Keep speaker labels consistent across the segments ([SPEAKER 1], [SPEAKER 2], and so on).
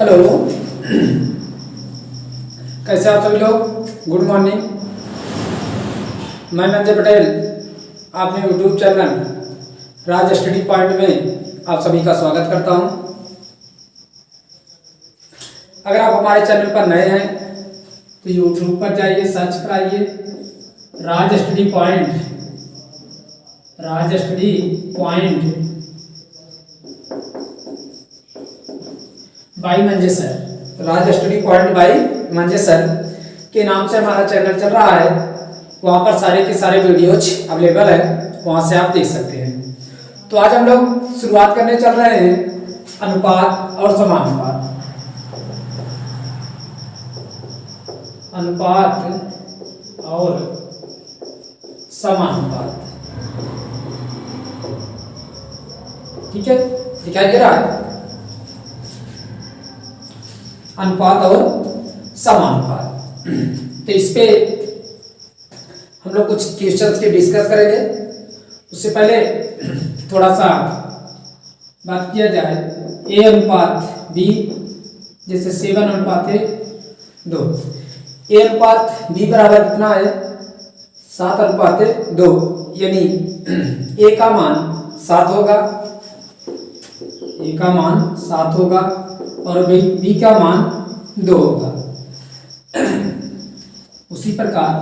[SPEAKER 1] Hello, कैसे आप सभी लोग। Good morning. मैं नंजय पटेल अपने यूट्यूब चैनल राज स्टडी पॉइंट में आप सभी का स्वागत करता हूं। अगर आप हमारे चैनल पर नए हैं तो यूट्यूब पर जाइए, सर्च कराइए Raj study point, Raj study point by Manje sir. Raj study point by Manje sir के नाम से हमारा चैनल चल रहा है। वहाँ पर सारे के सारे वीडियोज अवेलेबल है, वहाँ से आप देख सकते हैं। तो आज हम लोग शुरुआत करने चल रहे हैं अनुपात और समानुपात। अनुपात और समानुपात, ठीक है, दिखाई दे रहा है। अनुपात और समानुपात, तो इस पे हम लोग कुछ क्वेश्चंस के डिस्कस करेंगे। उससे पहले थोड़ा सा बात किया जाए ए अनुपात बी, जैसे 7:2। ए अनुपात बी बराबर कितना है 7:2, यानी ए का मान 7 होगा, ए का मान 7 होगा और बी का मान 2 होगा। उसी प्रकार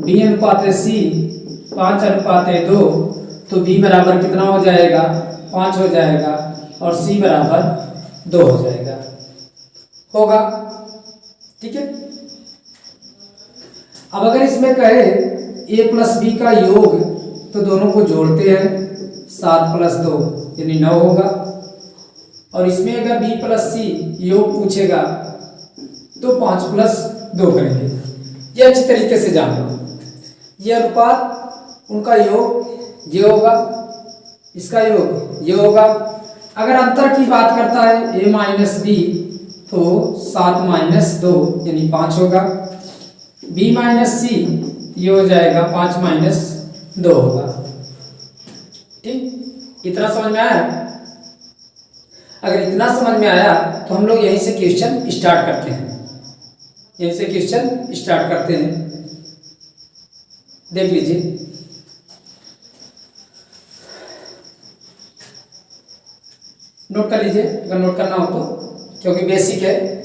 [SPEAKER 1] बी अनुपात सी 5:2, तो बी बराबर कितना हो जाएगा 5 हो जाएगा और सी बराबर 2 हो जाएगा, होगा, ठीक है। अब अगर इसमें कहे a प्लस बी का योग, तो दोनों को जोड़ते हैं 7 + 2 यानी 9 होगा। और इसमें अगर b प्लस सी योग पूछेगा तो 5 + 2 करेंगे। ये अच्छी तरीके से जान लो। ये अनुपात उनका योग ये होगा, इसका योग ये होगा। अगर अंतर की बात करता है a माइनस बी, तो 7 - 2 यानी 5 होगा। b माइनस सी ये हो जाएगा 5 - 2 होगा, ठीक। इतना समझ में आया? अगर इतना समझ में आया तो हम लोग यहीं से क्वेश्चन स्टार्ट करते हैं, यहीं से क्वेश्चन स्टार्ट करते हैं। देख लीजिए, नोट कर लीजिए अगर नोट करना हो तो, क्योंकि बेसिक है।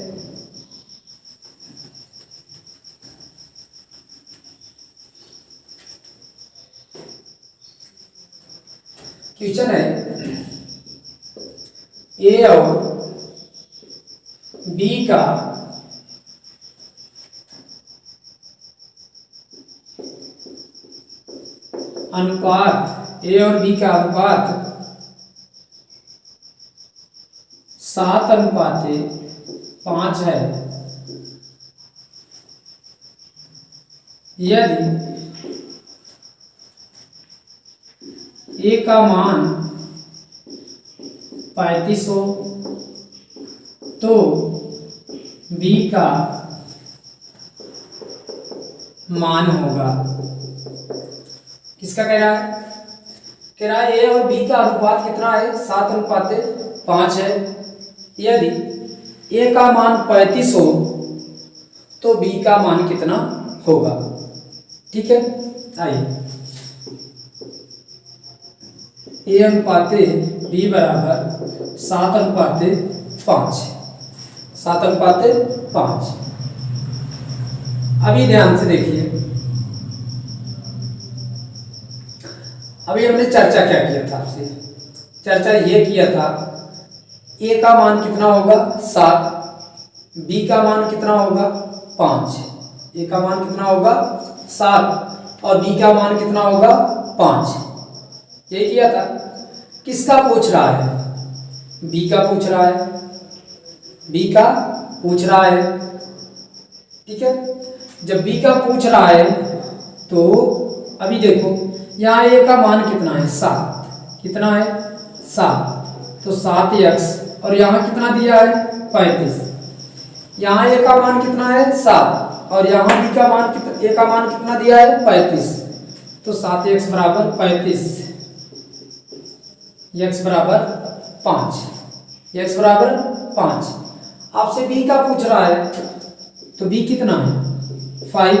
[SPEAKER 1] क्वेश्चन है ए और बी का अनुपात, ए और बी का अनुपात 7:5 है। यदि ए का मान 35 हो तो बी का मान होगा। किसका कह रहा है? कह रहा है ए और बी का अनुपात कितना है 7:5 है। यदि ए का मान 35 हो तो बी का मान कितना होगा, ठीक है। आइए, ए अनुपात बी बराबर 7:5, 7:5। अभी ध्यान से देखिए, अभी हमने चर्चा क्या किया था आपसे? चर्चा ये किया था ए का मान कितना होगा 7, बी का मान कितना होगा 5। ए का मान कितना होगा 7 और बी का मान कितना होगा 5, ये किया था। किसका पूछ रहा है? बी का पूछ रहा है, बी का पूछ रहा है, ठीक है। जब बी का पूछ रहा है तो अभी देखो यहाँ ए का मान कितना है 7, कितना है 7, तो 7x और यहाँ कितना दिया है 35। यहाँ ए का मान कितना है 7 और यहाँ बी का मान कितना, ए का मान कितना दिया है 35, तो 7x बराबर 35, x बराबर 5, x बराबर 5। आपसे b का पूछ रहा है, तो b कितना है 5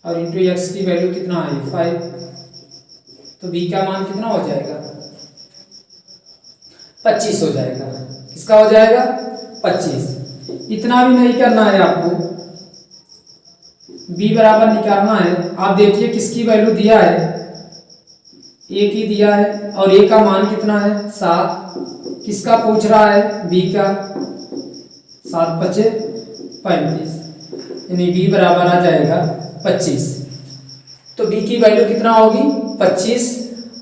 [SPEAKER 1] और इंटू एक्स की वैल्यू कितना है 5, तो b का मान कितना हो जाएगा 25 हो जाएगा। किसका हो जाएगा 25। इतना भी नहीं करना है आपको, b बराबर निकालना है। आप देखिए किसकी वैल्यू दिया है, a की दिया है और a का मान कितना है 7। किसका पूछ रहा है b का, 7 5 35, यानी b बराबर आ जाएगा 25। तो b की वैल्यू कितना होगी 25,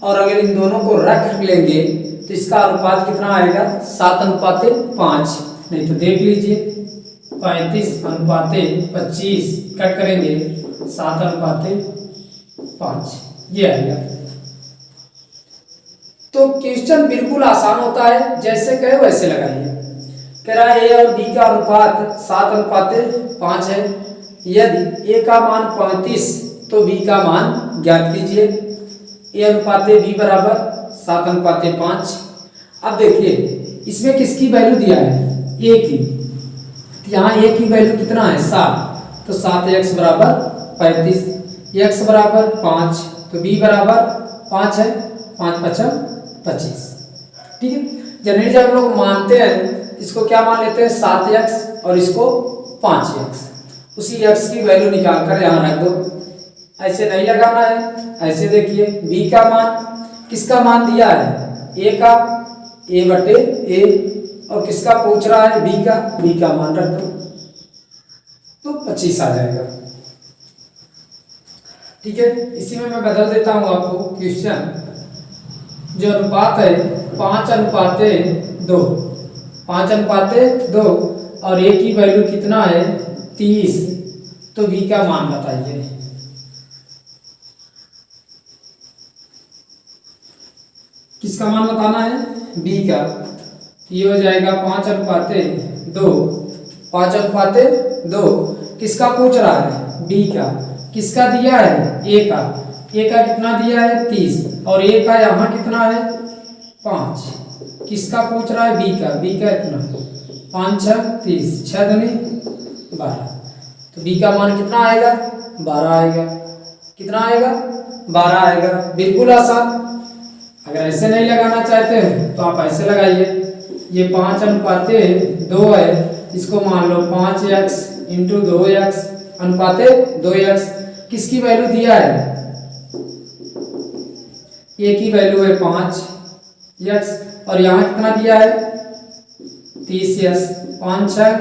[SPEAKER 1] और अगर इन दोनों को रख लेंगे तो इसका अनुपात कितना आएगा 7:5। नहीं तो देख लीजिए 35:25 कट करेंगे 7:5, ये आएगा। तो क्वेश्चन बिल्कुल आसान होता है, जैसे कहे वैसे लगाइए। कह रहा है a और b का अनुपात 7:5 है। यदि a का मान 35 तो b का मान ज्ञात कीजिए। a अनुपात b बराबर 7:5। अब देखिए इसमें किसकी वैल्यू दिया है a की, यहाँ a की वैल्यू कितना है 7, तो 7x बराबर 35, x बराबर 5, तो b बराबर 5 है, 5 5 25। ठीक है, जनरली जब हम लोग मानते हैं इसको क्या मान लेते हैं 7x और इसको 5x, उसी x की वैल्यू निकाल कर यहाँ रख दो। ऐसे नहीं लगाना है, ऐसे देखिए b का मान, किसका मान दिया है a का, a/a, और किसका पूछ रहा है b का मान रख दो, तो 25 आ जाएगा। ठीक है, इसी में मैं बदल देता हूँ आपको क्वेश्चन। जो अनुपात है 5:2, 5:2 और a की वैल्यू कितना है 30, तो b का मान बताइए। किसका मान बताना है b का, ये हो जाएगा 5:2, 5:2। किसका पूछ रहा है b का, किसका दिया है a का कितना दिया है 30 और a का यहाँ कितना है 5। किसका पूछ रहा है b का इतना 5 6 30, 6 दूनी 12, तो b का मान कितना आएगा 12 आएगा। कितना आएगा 12 आएगा। बिल्कुल आसान। अगर ऐसे नहीं लगाना चाहते हैं तो आप ऐसे लगाइए। ये 5:2 है, इसको मान लो 5x इंटू 2x अनुपाते 2x। किसकी वैल्यू दिया है a की वैल्यू है 5x और यहाँ कितना दिया है 30x, 5 6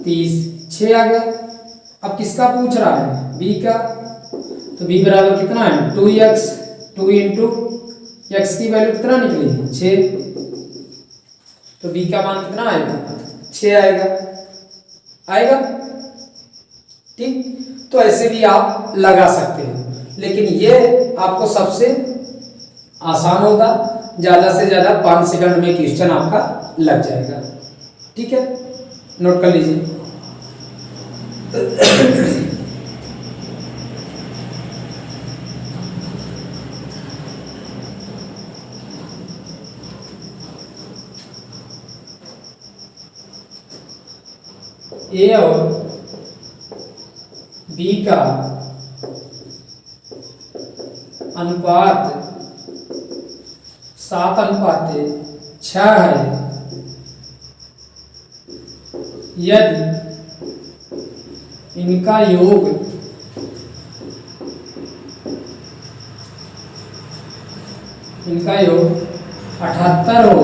[SPEAKER 1] 30, 6 आ गया। अब किसका पूछ रहा है b का, तो b बराबर कितना है 2x, 2 इंटू x की वैल्यू कितना निकली 6, तो b का मान कितना आएगा 6 आएगा। ठीक, तो ऐसे भी आप लगा सकते हैं, लेकिन ये आपको सबसे आसान होगा। ज़्यादा से ज़्यादा 5 सेकंड में क्वेश्चन आपका लग जाएगा। ठीक है, नोट कर लीजिए। a और b का अनुपात 7:6 है। यदि इनका योग 78 हो,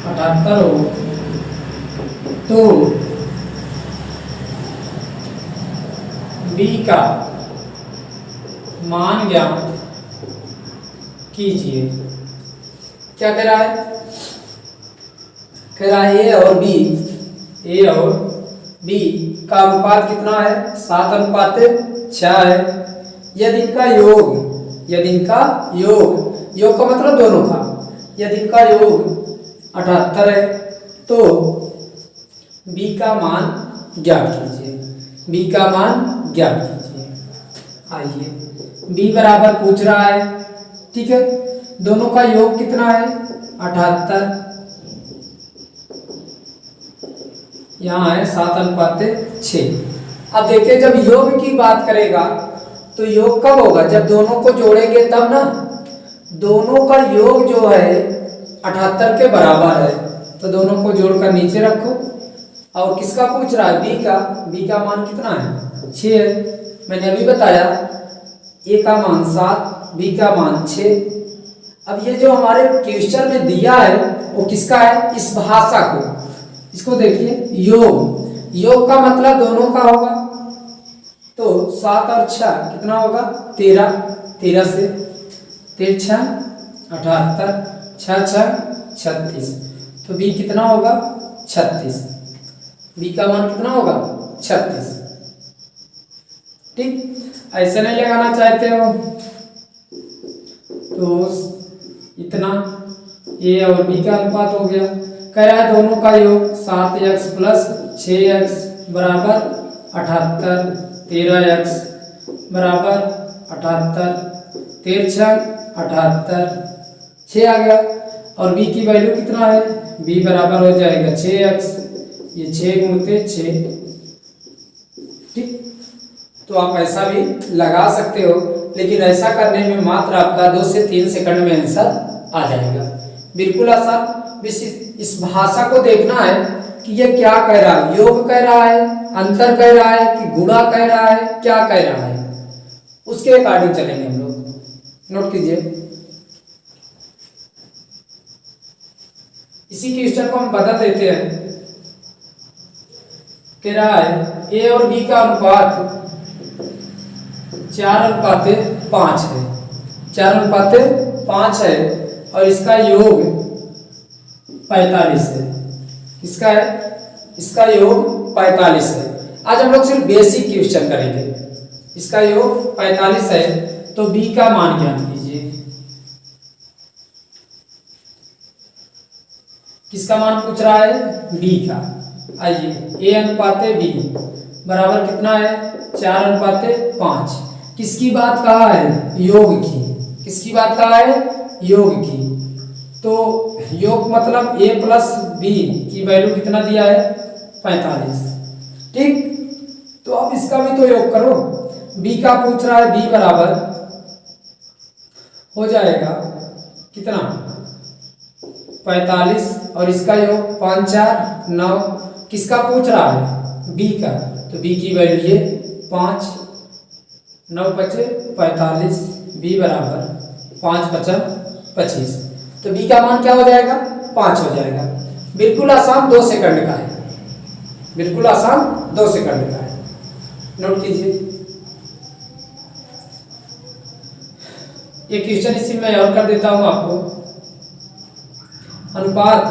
[SPEAKER 1] 78 हो, तो b का मान ज्ञात कीजिए। क्या कह रहा है, कह रहा है a और b का अनुपात कितना है 7:6 है। यदि इनका योग का मतलब दोनों का, यदि इनका योग 78 है तो b का मान ज्ञात कीजिए। b का मान ज्ञात कीजिए। आइए b बराबर पूछ रहा है, ठीक है, दोनों का योग कितना है 78, यहाँ है 7:6। अब देखिए जब योग की बात करेगा तो योग कब होगा, जब दोनों को जोड़ेंगे तब ना। दोनों का योग जो है 78 के बराबर है, तो दोनों को जोड़कर नीचे रखो। और किसका पूछ रहा है, बी का मान कितना है 6 है। मैंने अभी बताया ए का मान 7, बी का मान 6। अब ये जो हमारे क्वेश्चन में दिया है वो किसका है, इस भाषा को, इसको देखिए योग का मतलब दोनों का होगा, तो 7 और 6 कितना होगा 13, 13 से 3 6 78, 6 6 36, तो बी कितना होगा 36, बी का मान कितना होगा 36। ठीक, ऐसे नहीं लगाना चाहते हो तो इतना ए और बी का अनुपात हो गया। कह रहा है दोनों का योग 7x प्लस 6x बराबर 78, 13x बराबर 78, 13 6 78, 6 आ गया। और b की वैल्यू कितना है, b बराबर हो जाएगा 6x, ये 6 गुणते 6। ठीक, तो आप ऐसा भी लगा सकते हो, लेकिन ऐसा करने में मात्र आपका 2 से 3 सेकंड में आंसर आ जाएगा, बिल्कुल आसान। इस भाषा को देखना है कि ये क्या कह रहा है, योग कह रहा है, अंतर कह रहा है कि गुणा कह रहा है, क्या कह रहा है, उसके अकॉर्डिंग चलेंगे हम लोग। नोट कीजिए, इसी क्वेश्चन को हम बदल देते हैं। कह रहा है ए और बी का अनुपात 4:5 है, 4:5 है, और इसका योग 45 है। इसका है, इसका योग 45 है। आज हम लोग सिर्फ बेसिक क्वेश्चन करेंगे। इसका योग 45 है, तो बी का मान ज्ञात कीजिए। किसका मान पूछ रहा है, बी का। आइए, ए अनुपात बी बराबर कितना है 4:5। किसकी बात कहा है, योग की। किसकी बात कहा है, योग की। तो योग मतलब a प्लस बी की वैल्यू कितना दिया है 45। ठीक, तो अब इसका भी तो योग करो। b का पूछ रहा है, b बराबर हो जाएगा कितना 45, और इसका योग 5 4 9। किसका पूछ रहा है, b का, तो b की वैल्यू ये 5 9 5 45, b बराबर 5 5 25। तो b का मान क्या हो जाएगा 5 हो जाएगा। बिल्कुल आसान, 2 सेकंड का है, बिल्कुल आसान 2 सेकंड का है। नोट कीजिए, ये क्वेश्चन इसी में और कर देता हूं आपको। अनुपात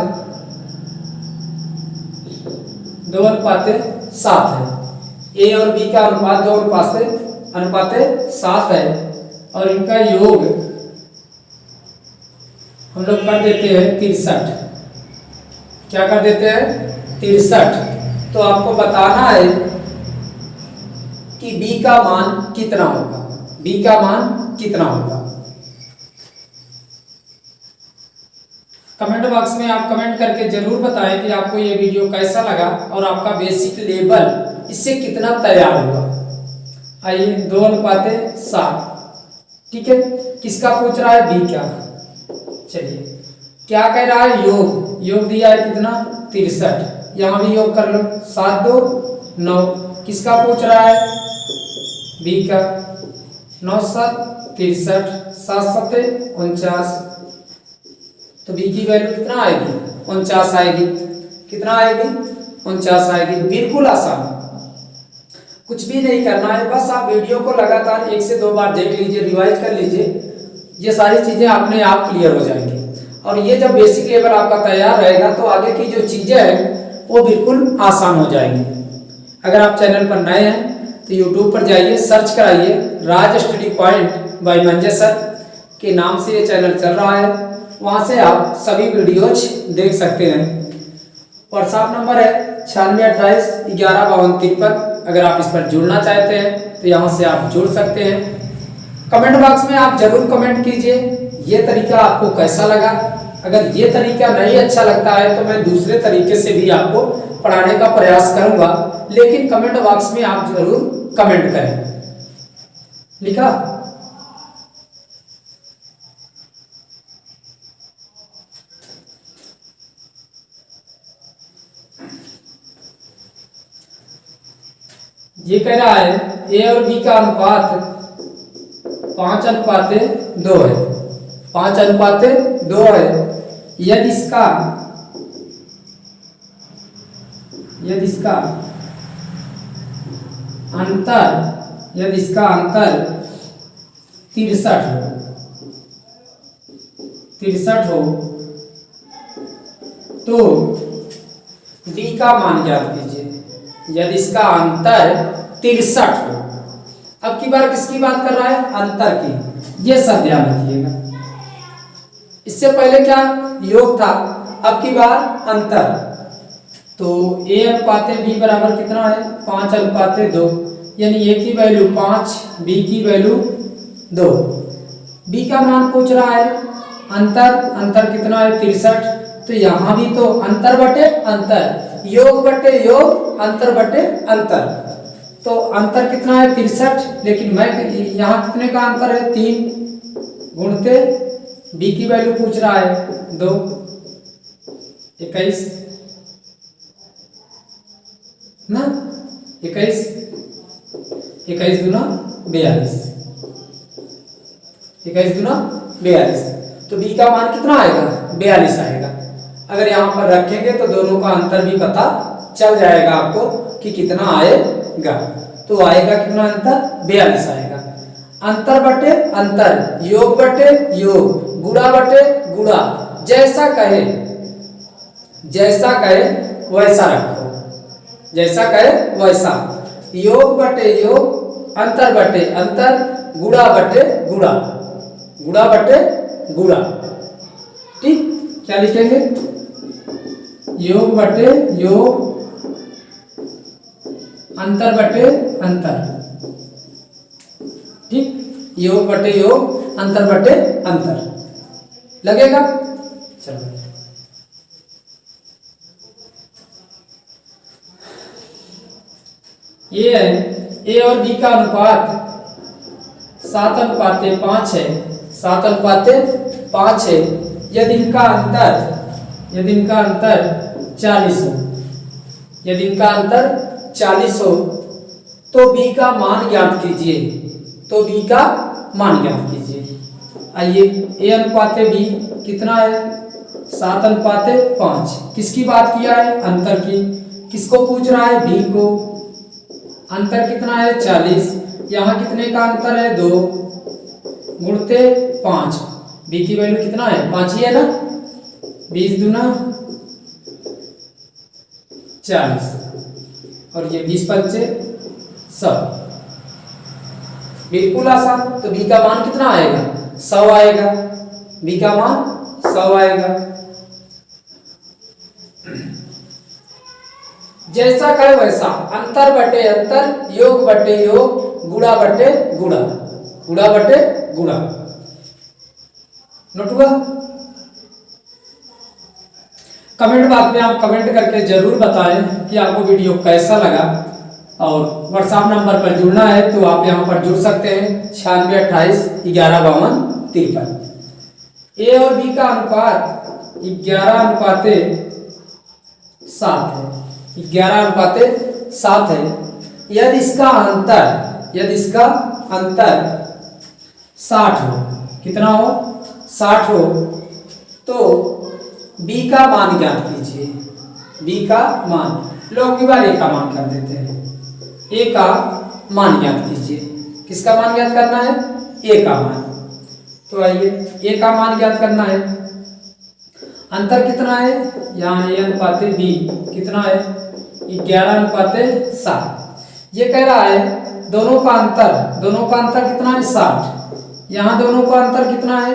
[SPEAKER 1] 2:7 है। ए और बी का अनुपात 2:7 है, और इनका योग हम लोग कर देते हैं 63। क्या कर देते हैं 63। तो आपको बताना है कि b का मान कितना होगा, b का मान कितना होगा। कमेंट बॉक्स में आप कमेंट करके जरूर बताएं कि आपको ये वीडियो कैसा लगा और आपका बेसिक लेवल इससे कितना तैयार हुआ। आइए, 2:7। ठीक है, किसका पूछ रहा है, बी का। चलिए, क्या कह रहा है, योग दिया है कितना 63। यहां भी योग कर लो, 7 2 9। किसका पूछ रहा है, बी का। 9 7 63, 7 7 49। तो बी की वैल्यू कितना आएगी 49 आएगी। कितना आएगी 49 आएगी। बिल्कुल आसान, कुछ भी नहीं करना है, बस आप वीडियो को लगातार 1 से 2 बार देख लीजिए, रिवाइज कर लीजिए, ये सारी चीजें अपने आप क्लियर हो जाएंगी। और ये जब बेसिक लेवल आपका तैयार रहेगा तो आगे की जो चीजें हैं वो बिल्कुल आसान हो जाएंगी। अगर आप चैनल पर नए हैं तो यूट्यूब पर जाइए, सर्च कराइए राज स्टडी पॉइंट बाय मंजे सर के नाम से ये चैनल चल रहा है। वहाँ से आप सभी वीडियोज देख सकते हैं। व्हाट्सएप नंबर है 9628 11 52 53। अगर आप इस पर जुड़ना चाहते हैं तो यहाँ से आप जुड़ सकते हैं। कमेंट बॉक्स में आप जरूर कमेंट कीजिए ये तरीका आपको कैसा लगा? अगर ये तरीका नहीं अच्छा लगता है तो मैं दूसरे तरीके से भी आपको पढ़ाने का प्रयास करूंगा, लेकिन कमेंट बॉक्स में आप जरूर कमेंट करें। लिखा? ये कह रहा है ए और बी का अनुपात 5:2 है, 5:2 है। यदि इसका अंतर 63 हो तो डी का मान ज्ञात कीजिए। यदि इसका अंतर 63 हो, अब की बार किसकी बात कर रहा है? अंतर की। ये सब ध्यान रखिएगा। इससे पहले क्या योग था, अब की बार अंतर। तो ए अनुपाते बी बराबर कितना है? 5:2, यानी ए की वैल्यू 5, बी की वैल्यू 2। बी का मान पूछ रहा है, अंतर कितना है? 63। तो यहां भी तो अंतर बटे अंतर, योग बटे योग, अंतर बटे अंतर। तो अंतर कितना है? 63। लेकिन मैं यहाँ कितने का अंतर है? 3 गुणते बी की वैल्यू पूछ रहा है 2, 21 ना, 21 दूना 42, 21 दूना 42। तो बी का मान कितना आएगा? 42 आएगा। अगर यहाँ पर रखेंगे तो दोनों का अंतर भी पता चल जाएगा आपको कि कितना आएगा। तो आएगा कितना अंतर? 42 आएगा। अंतर बटे अंतर, योग बटे योग, गुणा बटे गुणा, जैसा कहे वैसा रखो, जैसा कहे वैसा। योग बटे योग, अंतर बटे अंतर, गुणा बटे गुणा, गुणा बटे गुणा। ठीक, क्या लिखेंगे? योग बटे योग, अंतर बटे अंतर। ठीक, योग बटे योग, अंतर बटे अंतर लगेगा। चलो ये है ए और बी का अनुपात 7:5 है, 7:5 है। यदि इनका अंतर 40 हो, यदि इनका अंतर 40 हो तो बी का मान ज्ञात कीजिए, तो बी का मान ज्ञात कीजिए। आइए, ए अनुपाते बी कितना है? 7:5। किसकी बात किया है? अंतर की। किसको पूछ रहा है? बी को। अंतर कितना है? 40। यहाँ कितने का अंतर है? 2 गुणते 5। बी की वैल्यू कितना है? 5 ही है ना। 20 दूना 40 और ये 20 पंचे 100। बिल्कुल आसान। तो बी का मान कितना आएगा? 100 आएगा। बी का मान 100 आएगा। जैसा कहे वैसा, अंतर बटे अंतर, योग बटे योग, गुणा बटे गुणा, गुणा बटे गुणा। नोट हुआ? कमेंट बॉक्स में आप कमेंट करके जरूर बताएं कि आपको वीडियो कैसा लगा। और व्हाट्सएप नंबर पर जुड़ना है तो आप यहाँ पर जुड़ सकते हैं 9628115253। ए और बी का अनुपात 11:7 है, 11:7 है। यदि इसका अंतर 60 हो, कितना हो? 60 हो तो बी का मान ज्ञात कीजिए। बी का मान, लोग की बार ए का मान कर देते हैं। ए का मान ज्ञात कीजिए। किसका मान ज्ञात करना है? ए का मान। तो आइए, ए का मान ज्ञात करना है। अंतर कितना है? यहाँ ए अनुपाते बी कितना है? 11:7। ये कह रहा है दोनों का अंतर कितना है? 60। यहाँ दोनों का अंतर कितना है?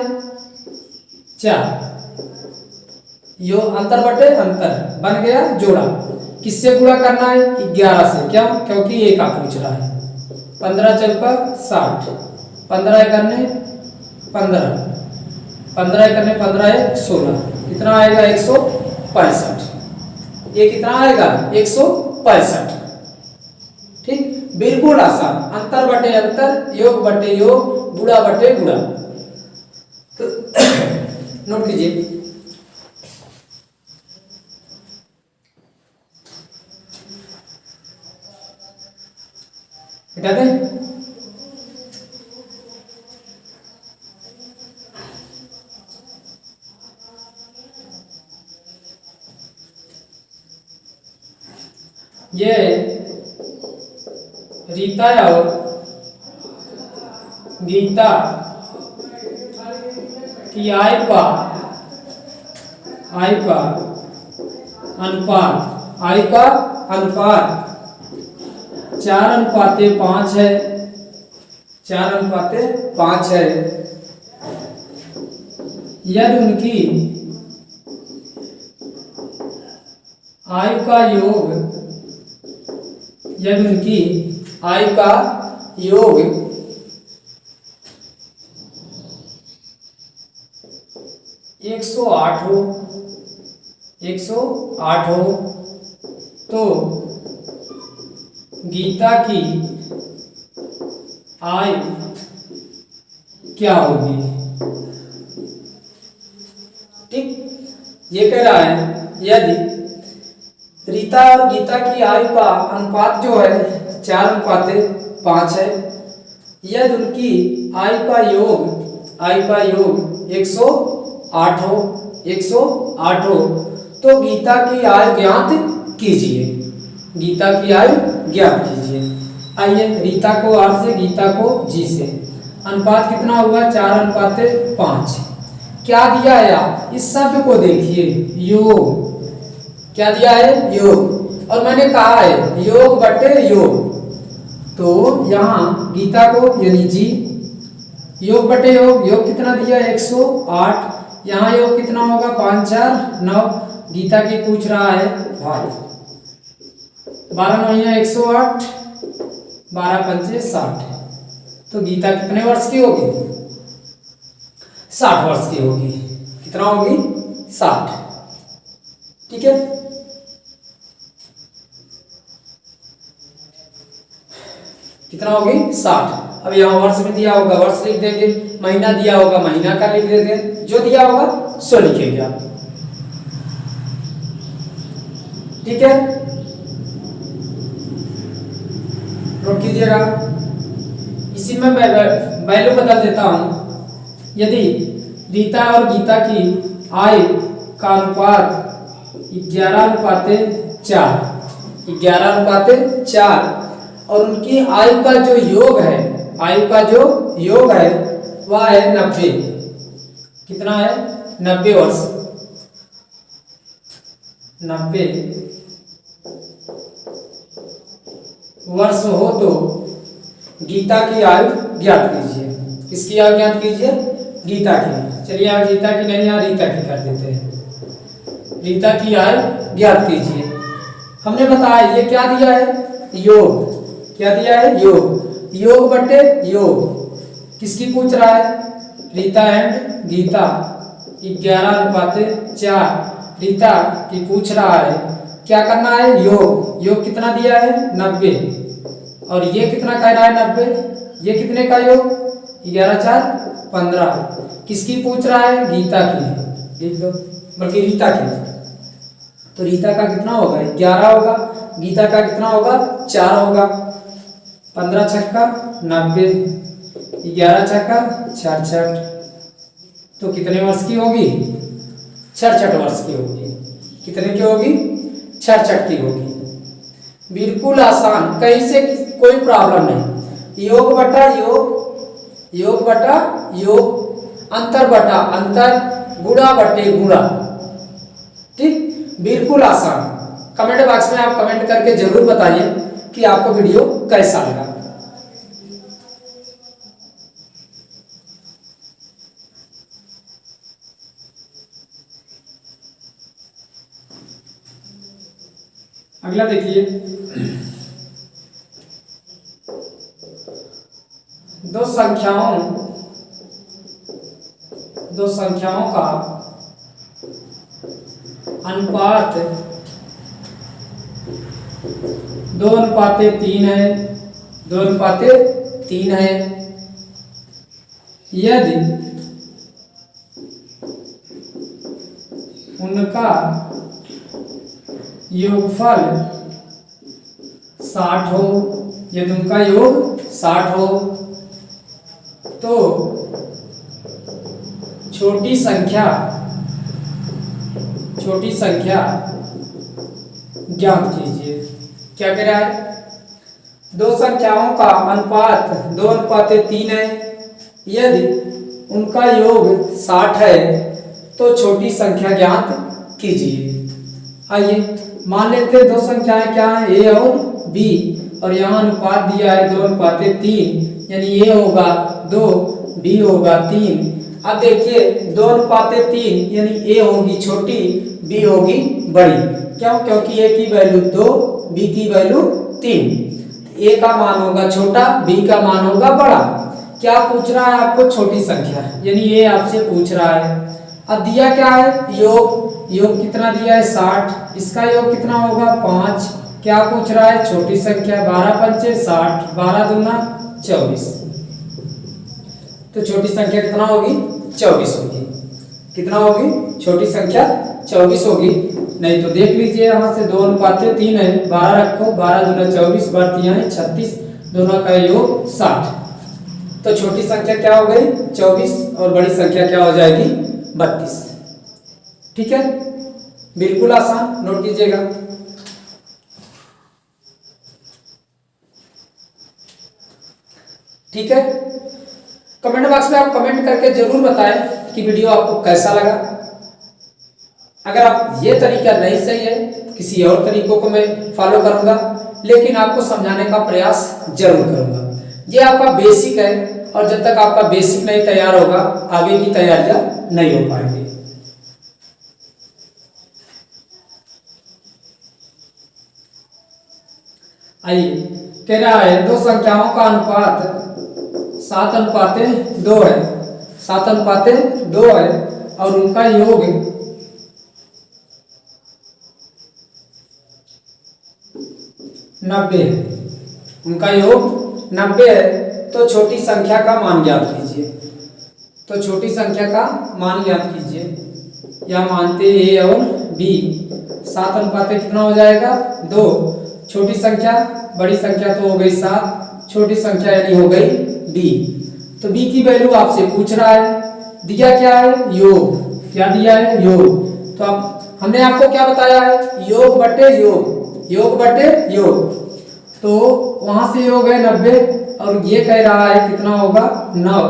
[SPEAKER 1] 4। यो अंतर बटे अंतर बन गया जोड़ा। किससे गुणा करना है? 11 से। क्या? क्योंकि ए का पूछ रहा है। 15 चौका 60, 15 करने 15, 15 करने 15 है 16, कितना आएगा 165। ये कितना आएगा 165। ठीक, बिल्कुल आसान। अंतर बटे अंतर, योग बटे योग, गुणा बटे गुणा। तो नोट कीजिए, हटा दें। ये रीता और गीता की आयु का अनुपात 4:5 है। 4:5 है। यदि उनकी आयु का योग 108 हो तो गीता की आयु क्या होगी? ठीक, ये कह रहा है यदि रीता और गीता की आयु का अनुपात जो है 4:5 है, यदि उनकी आयु का योग 108 हो तो गीता की आयु ज्ञात कीजिए। आइए, रीता को R से, गीता को G से। अनुपात कितना हुआ 4:5। क्या दिया है आप इस शब्द को देखिए, योग। क्या दिया है? योग। और मैंने कहा है योग बटे योग, तो यहाँ गीता को यानी जी, योग बटे योग, योग कितना दिया है 108, यहाँ योग कितना होगा 5 4 9, गीता की पूछ रहा है भाई 12 9 108, 12 5 60, तो गीता कितने वर्ष की होगी? 60 वर्ष की होगी। कितना होगी? 60। ठीक है, कितना होगी? 60। अब यहाँ वर्ष में दिया होगा वर्ष लिख देंगे, महीना दिया होगा महीना का लिख देंगे, जो दिया होगा सो लिखेंगे आप। ठीक है, नोट कीजिएगा। इसी में मैं वैल्यू बदल देता हूं। यदि रीता और गीता की आयु का अनुपात 11:4, 11:4 और उनकी आयु का जो योग है, वह है 90। कितना है? 90 वर्ष। 90 वर्ष हो तो गीता की आयु ज्ञात कीजिए। किसकी आयु ज्ञात कीजिए? गीता की। चलिए आप गीता की नहीं, यहाँ रीता की कर देते हैं। रीता की आयु ज्ञात कीजिए। हमने बताया ये क्या दिया है? योग। क्या दिया है? योग। योग बटे योग, किसकी पूछ रहा है? रीता एंड गीता। 11:4 रीता की पूछ रहा है। क्या करना है? योग। योग कितना दिया है? 90। और ये कितना कह रहा है? 90। ये कितने का योग? 11 4 15। किसकी पूछ रहा है? गीता की। लिख दो, बल्कि रीता की। तो रीता का कितना होगा? 11 होगा। गीता का कितना होगा? 4 होगा। 15 छक्का 90, 11 छक्का 66, तो कितने वर्ष की होगी? 66 वर्ष की होगी। कितने की होगी? 66 की होगी। बिल्कुल आसान, कहीं से कोई प्रॉब्लम नहीं। योग बटा योग, योग बटा योग, अंतर बटा अंतर, गुणा बटे गुणा। ठीक, बिल्कुल आसान। कमेंट बॉक्स में आप कमेंट करके जरूर बताइए कि आपको वीडियो कैसा लगा। अगला देखिए, दो संख्याओं का अनुपात 2:3 है, 2:3 है, यदि उनका योगफल 60 हो, यदि उनका योग 60 हो तो छोटी संख्या ज्ञात कीजिए। क्या कह रहा है? दो संख्याओं का अनुपात 2:3 है, यदि उनका योग 60 है तो छोटी संख्या ज्ञात कीजिए। आइए मान लेते हैं दो संख्याएं क्या है, ए और बी, और यहाँ अनुपात दिया है 2:3, यानी ए होगा 2, बी होगा 3। अब देखिए 2:3 यानी ए होगी छोटी, बी होगी बड़ी। क्यों? क्योंकि ए की वैल्यू 2, बी की वैल्यू 3। ए का मान होगा छोटा, बी का मान होगा बड़ा। क्या पूछ रहा है आपको? छोटी संख्या, यानी ये आपसे पूछ रहा है। अब दिया क्या है? योग कितना दिया है? 60। इसका योग कितना होगा? 5। क्या पूछ रहा है? छोटी संख्या। 12×5 = 60, 12×2 = 24। तो छोटी संख्या कितना होगी? 24 होगी। कितना होगी? छोटी संख्या 24 होगी। नहीं तो देख लीजिए यहाँ से 2:3 है, 12 रखो, 12×2 = 24, 12×3 = 36, दोनों का योग 60। तो छोटी संख्या क्या हो गई? 24, और बड़ी संख्या क्या हो जाएगी? 32। ठीक है, बिल्कुल आसान, नोट कीजिएगा। ठीक है, कमेंट बॉक्स में आप कमेंट करके जरूर बताएं कि वीडियो आपको कैसा लगा। अगर आप ये तरीका नहीं सही है, किसी और तरीकों को मैं फॉलो करूंगा, लेकिन आपको समझाने का प्रयास जरूर करूंगा। ये आपका बेसिक है, और जब तक आपका बेसिक नहीं तैयार होगा, आगे की तैयारियां नहीं हो पाएंगी। आइए, कह रहा है दो संख्याओं का अनुपात 7:2 है, 7:2 है, और उनका योग 90 है। उनका योग 90 है, तो छोटी संख्या का मान ज्ञात कीजिए। तो छोटी संख्या का मान ज्ञात कीजिए। या मानते ए और बी, 7 कितना हो जाएगा? 2। छोटी संख्या, बड़ी संख्या तो हो गई 7, छोटी संख्या यानी हो गई बी। तो बी की वैल्यू आपसे पूछ रहा है। दिया क्या है? योग। क्या दिया है? योग। तो अब हमने आपको क्या बताया है? योग बटे योग, योग बटे योग। तो वहां से योग है 90, और ये कह रहा है कितना होगा? 9।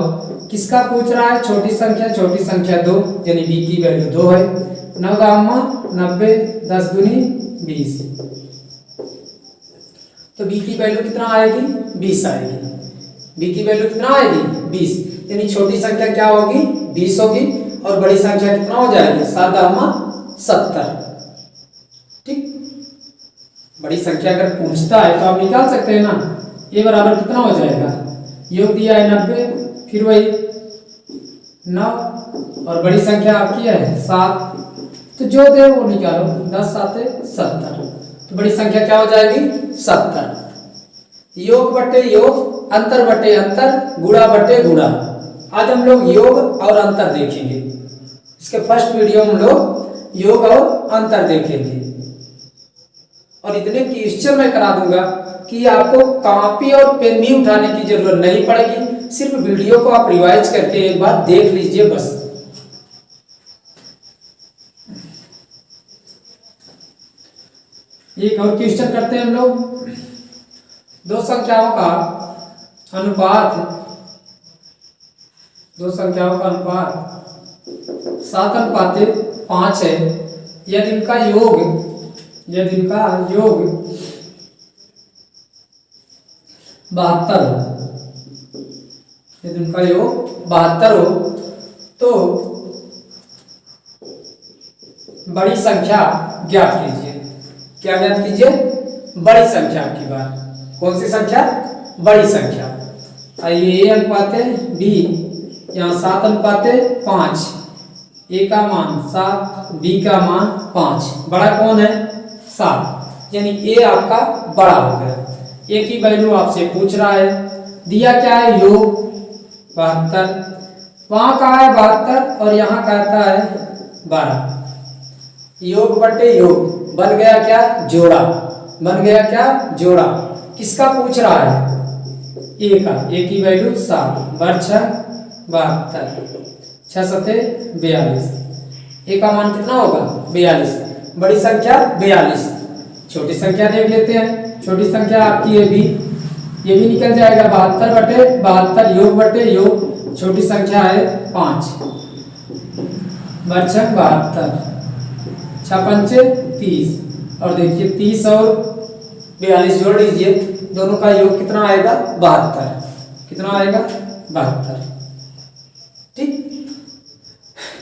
[SPEAKER 1] किसका पूछ रहा है? छोटी संख्या 2, यानी बी की वैल्यू 2 है। 9 × 90, 10 दूनी 20। तो बी की वैल्यू कितना आएगी? 20 आएगी। बी की वैल्यू कितना आएगी? 20, यानी छोटी संख्या क्या होगी? 20 होगी, और बड़ी संख्या कितना हो जाएगी? 7 × 70। ठीक, बड़ी संख्या अगर पूछता है तो आप निकाल सकते हैं ना। ये बराबर कितना हो जाएगा? योग दिया है 90, फिर वही 9, और बड़ी संख्या आपकी है 7, तो जो दे वो निकालो। 10 × 7 = 70। तो बड़ी संख्या क्या हो जाएगी? 70। योग बटे योग, अंतर बटे अंतर, गुणा बटे गुणा। आज हम लोग योग और अंतर देखेंगे। इसके फर्स्ट वीडियो में हम लोग योग और अंतर देखेंगे, और इतने क्वेश्चन मैं करा दूंगा कि आपको कॉपी और पेन भी उठाने की जरूरत नहीं पड़ेगी। सिर्फ वीडियो को आप रिवाइज करके एक बार देख लीजिए बस। एक और क्वेश्चन करते हैं हम लोग। दो संख्याओं का अनुपात 7:5 है, यदि इनका योग 72 हो, यदि उनका योग 72 हो, तो बड़ी संख्या ज्ञात कीजिए। क्या ज्ञात कीजिए? बड़ी संख्या की बात। कौन सी संख्या? बड़ी संख्या। आइए, ए अनुपात बी, यहाँ 7:5, ए का मान 7, बी का मान 5, बड़ा कौन है 7, यानी ए आपका बड़ा हो गया। ए की वैल्यू आपसे पूछ रहा है, दिया क्या है योग 72, वहां का है 72 और यहाँ कहता है 12, योग बटे योग बन गया क्या जोड़ा, बन गया क्या जोड़ा। किसका पूछ रहा है ए का, ए की वैल्यू 7, बर 6 72, 6 सते 42, ए का मान कितना होगा 42, बड़ी संख्या 42, छोटी संख्या देख लेते हैं, छोटी संख्या आपकी ये भी निकल जाएगा 72 बटे 72, योग बटे योग, छोटी संख्या है 5, बर 6 72, 6 पंचे 30, और देखिए 30 और 42 जोड़ लीजिए, दोनों का योग कितना आएगा 72, कितना आएगा 72। ठीक,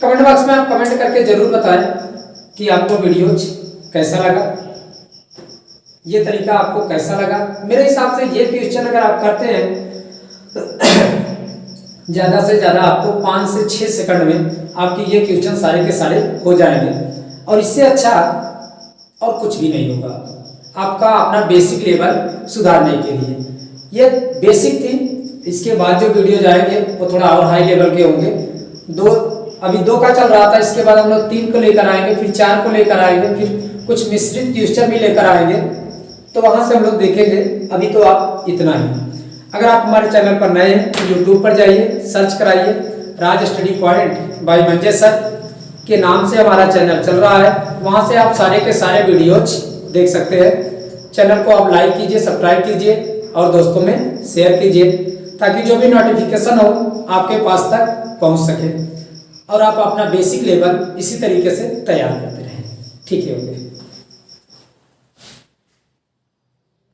[SPEAKER 1] कमेंट बॉक्स में आप कमेंट करके जरूर बताएं कि आपको वीडियो कैसा लगा, ये तरीका आपको कैसा लगा। मेरे हिसाब से ये क्वेश्चन अगर आप करते हैं तो ज़्यादा से ज़्यादा आपको 5 से 6 सेकंड में आपकी ये क्वेश्चन सारे के सारे हो जाएंगे, और इससे अच्छा और कुछ भी नहीं होगा आपका अपना बेसिक लेवल सुधारने के लिए। ये बेसिक थी, इसके बाद जो वीडियो जाएंगे वो थोड़ा और हाई लेवल के होंगे। अभी 2 का चल रहा था, इसके बाद हम लोग 3 को लेकर आएंगे, फिर 4 को लेकर आएंगे, फिर कुछ मिश्रित क्वेश्चन भी लेकर आएंगे, तो वहां से हम लोग देखेंगे। अभी तो आप इतना ही। अगर आप हमारे चैनल पर नए हैं तो यूट्यूब पर जाइए, सर्च कराइए राज स्टडी पॉइंट बाय मंजे सर के नाम से हमारा चैनल चल रहा है, वहां से आप सारे के सारे वीडियोज देख सकते हैं। चैनल को आप लाइक कीजिए, सब्सक्राइब कीजिए और दोस्तों में शेयर कीजिए, ताकि जो भी नोटिफिकेशन हो आपके पास तक पहुंच सके और आप अपना बेसिक लेवल इसी तरीके से तैयार करते रहें। ठीक है, ओके।